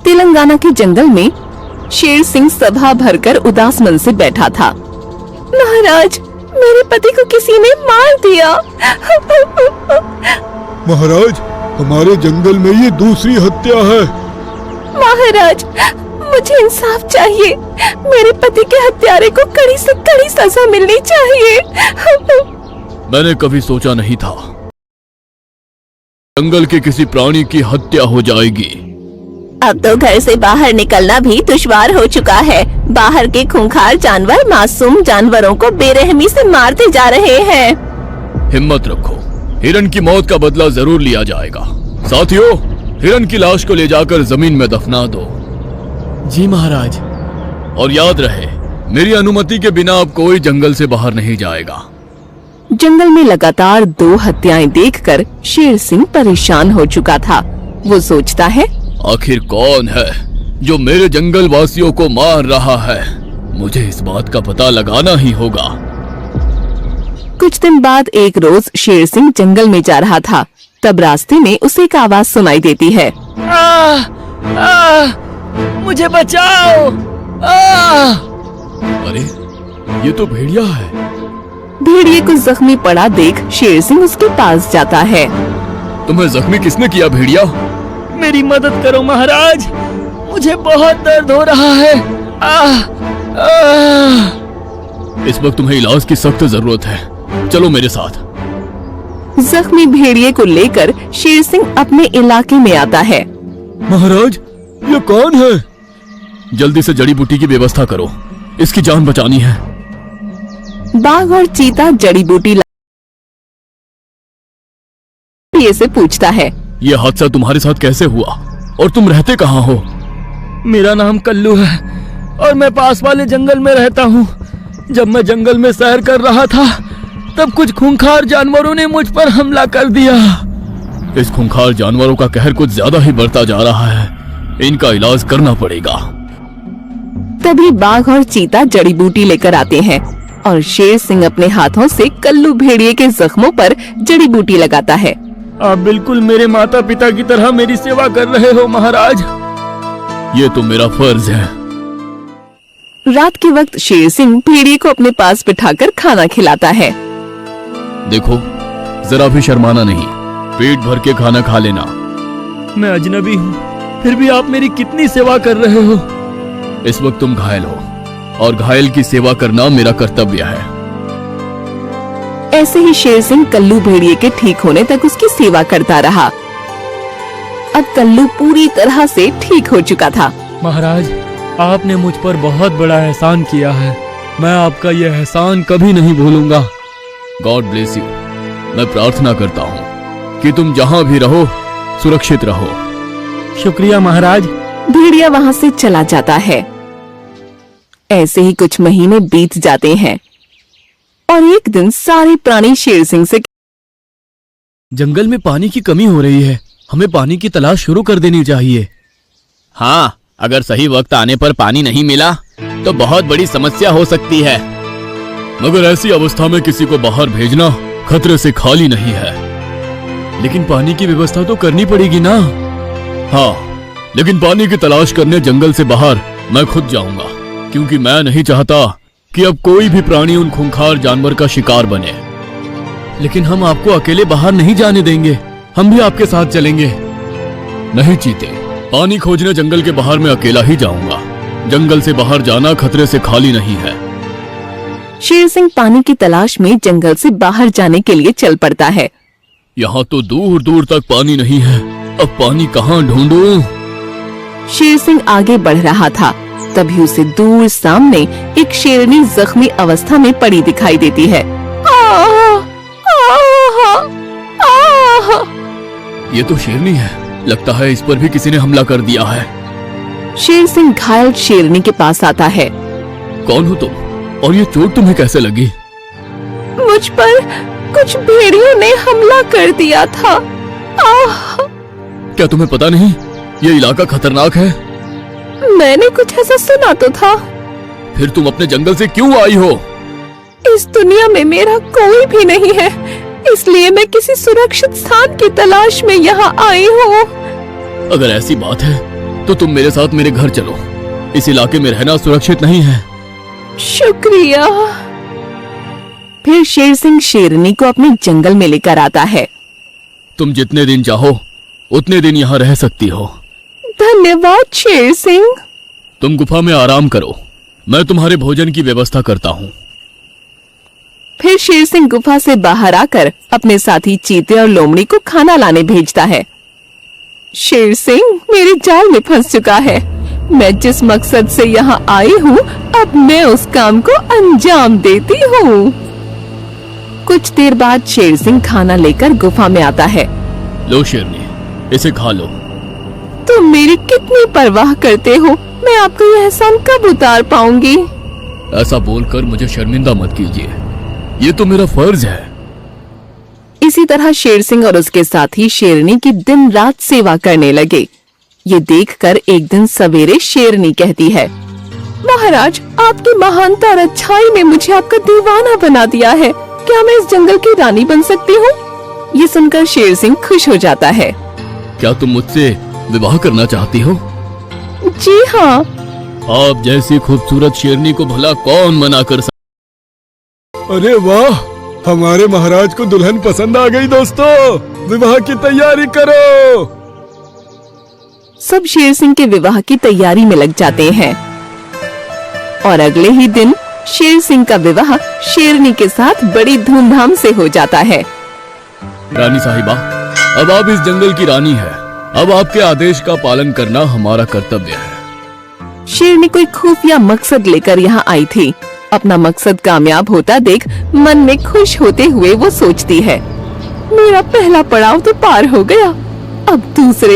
तेलंगाना के जंगल में शेर सिंह सभा भरकर उदास मन से बैठा था। महाराज, मेरे पति को किसी ने मार दिया। महाराज, हमारे जंगल में ये दूसरी हत्या है। महाराज, मुझे इंसाफ चाहिए। मेरे पति के हत्यारे को कड़ी से कड़ी सजा मिलनी चाहिए। मैंने कभी सोचा नहीं था जंगल के किसी प्राणी की हत्या हो जाएगी। अब तो घर से बाहर निकलना भी दुश्वार हो चुका है। बाहर के खूंखार जानवर मासूम जानवरों को बेरहमी से मारते जा रहे हैं। हिम्मत रखो, हिरन की मौत का बदला जरूर लिया जाएगा। साथियों, हिरन की लाश को ले जाकर जमीन में दफना दो। जी महाराज। और याद रहे, मेरी अनुमति के बिना अब कोई जंगल से बाहर नहीं जाएगा। जंगल में लगातार 2 हत्याएं देखकर शेर सिंह परेशान हो चुका था। वो सोचता है, आखिर कौन है जो मेरे जंगल वासियों को मार रहा है? मुझे इस बात का पता लगाना ही होगा। कुछ दिन बाद एक रोज शेर सिंह जंगल में जा रहा था। तब रास्ते में उसे एक आवाज सुनाई देती है। मुझे बचाओ। अरे, ये तो भेड़िया है। भेड़िए को जख्मी पड़ा देख शेर सिंह उसके पास जाता है। तुम्हें जख्मी किसने किया भेड़िया? मेरी मदद करो महाराज, मुझे बहुत दर्द हो रहा है। इस वक्त तुम्हें इलाज की सख्त जरूरत है, चलो मेरे साथ। जख्मी भेड़िए को लेकर शेर सिंह अपने इलाके में आता है। महाराज, ये कौन है? जल्दी से जड़ी बूटी की व्यवस्था करो, इसकी जान बचानी है। बाघ और चीता जड़ी बूटी से पूछता है, ये हादसा तुम्हारे साथ कैसे हुआ और तुम रहते कहाँ हो? मेरा नाम कल्लू है और मैं पास वाले जंगल में रहता हूँ। जब मैं जंगल में सैर कर रहा था तब कुछ खूंखार जानवरों ने मुझ पर हमला कर दिया। इस खूंखार जानवरों का कहर कुछ ज्यादा ही बढ़ता जा रहा है, इनका इलाज करना पड़ेगा। तभी बाघ और चीता जड़ी बूटी लेकर आते हैं और शेर सिंह अपने हाथों से कल्लू भेड़िए के जख्मों पर जड़ी बूटी लगाता है। आप बिल्कुल मेरे माता पिता की तरह मेरी सेवा कर रहे हो महाराज। ये तो मेरा फर्ज है। रात के वक्त शेर सिंह भेड़िए को अपने पास बिठाकर खाना खिलाता है। देखो, जरा भी शर्माना नहीं, पेट भर के खाना खा लेना। मैं अजनबी हूँ, फिर भी आप मेरी कितनी सेवा कर रहे हो। इस वक्त तुम घायल हो और घायल की सेवा करना मेरा कर्तव्य है। ऐसे ही शेर सिंह कल्लू भेड़िए के ठीक होने तक उसकी सेवा करता रहा। अब कल्लू पूरी तरह से ठीक हो चुका था। महाराज, आपने मुझ पर बहुत बड़ा एहसान किया है। मैं आपका यह एहसान कभी नहीं भूलूंगा। God bless you. मैं प्रार्थना करता हूँ कि तुम जहाँ भी रहो सुरक्षित रहो। शुक्रिया महाराज। भेड़िया वहाँ से चला जाता है। ऐसे ही कुछ महीने बीत जाते हैं और एक दिन सारे प्राणी शेर सिंह से, जंगल में पानी की कमी हो रही है, हमें पानी की तलाश शुरू कर देनी चाहिए। हाँ, अगर सही वक्त आने पर पानी नहीं मिला तो बहुत बड़ी समस्या हो सकती है। मगर ऐसी अवस्था में किसी को बाहर भेजना खतरे से खाली नहीं है। लेकिन पानी की व्यवस्था तो करनी पड़ेगी ना। हाँ, लेकिन पानी की तलाश करने जंगल से बाहर मैं खुद जाऊंगा, क्योंकि मैं नहीं चाहता कि अब कोई भी प्राणी उन खूंखार जानवर का शिकार बने। लेकिन हम आपको अकेले बाहर नहीं जाने देंगे, हम भी आपके साथ चलेंगे। नहीं चीते, पानी खोजने जंगल के बाहर मैं अकेला ही जाऊंगा। जंगल से बाहर जाना खतरे से खाली नहीं है। शेर सिंह पानी की तलाश में जंगल से बाहर जाने के लिए चल पड़ता है। यहाँ तो दूर दूर तक पानी नहीं है, अब पानी कहाँ ढूंढूं? शेर सिंह आगे बढ़ रहा था, तभी उसे दूर सामने एक शेरनी जख्मी अवस्था में पड़ी दिखाई देती है। ये तो शेरनी है, लगता है इस पर भी किसी ने हमला कर दिया है। शेर सिंह घायल शेरनी के पास आता है। कौन हो तुम और ये चोट तुम्हें कैसे लगी? मुझ पर कुछ भेड़ियों ने हमला कर दिया था। क्या तुम्हें पता नहीं ये इलाका खतरनाक है? मैंने कुछ ऐसा सुना तो था। फिर तुम अपने जंगल से क्यों आई हो? इस दुनिया में मेरा कोई भी नहीं है, इसलिए मैं किसी सुरक्षित स्थान की तलाश में यहाँ आई हूँ। अगर ऐसी बात है तो तुम मेरे साथ मेरे घर चलो। इस इलाके में रहना सुरक्षित नहीं है। शुक्रिया। फिर शेर सिंह शेरनी को अपने जंगल में लेकर आता है। तुम जितने दिन चाहो उतने दिन यहाँ रह सकती हो। धन्यवाद शेर सिंह। तुम गुफा में आराम करो, मैं तुम्हारे भोजन की व्यवस्था करता हूँ। फिर शेर सिंह गुफा से बाहर आकर अपने साथी चीते और लोमड़ी को खाना लाने भेजता है। शेर सिंह मेरे जाल में फंस चुका है। मैं जिस मकसद से यहाँ आई हूँ, अब मैं उस काम को अंजाम देती हूँ। कुछ देर बाद शेर सिंह खाना लेकर गुफा में आता है। लो शेरनी, इसे खा लो। तुम मेरी कितनी परवाह करते हो, मैं आपको यह एहसान कब उतार पाऊंगी। ऐसा बोलकर मुझे शर्मिंदा मत कीजिए, ये तो मेरा फर्ज है। इसी तरह शेर सिंह और उसके साथी शेरनी की दिन रात सेवा करने लगे। ये देखकर एक दिन सवेरे शेरनी कहती है, महाराज, आपकी महानता और अच्छाई ने मुझे आपका दीवाना बना दिया है। क्या मैं इस जंगल की रानी बन सकती हूँ? ये सुनकर शेर सिंह खुश हो जाता है। क्या तुम मुझसे विवाह करना चाहती हो? जी हाँ। आप जैसी खूबसूरत शेरनी को भला कौन मना कर अरे वाह, हमारे महाराज को दुल्हन पसंद आ गई। दोस्तों, विवाह की तैयारी करो। सब शेर सिंह के विवाह की तैयारी में लग जाते हैं और अगले ही दिन शेर सिंह का विवाह शेरनी के साथ बड़ी धूमधाम से हो जाता है। रानी साहिबा, अब आप इस जंगल की रानी है। अब आपके आदेश का पालन करना हमारा कर्तव्य है। शेरनी कोई खुफिया मकसद लेकर यहाँ आई थी। अपना मकसद कामयाब होता देख मन में खुश होते हुए वो सोचती है, मेरा पहला पड़ाव तो पार हो गया, अब दूसरे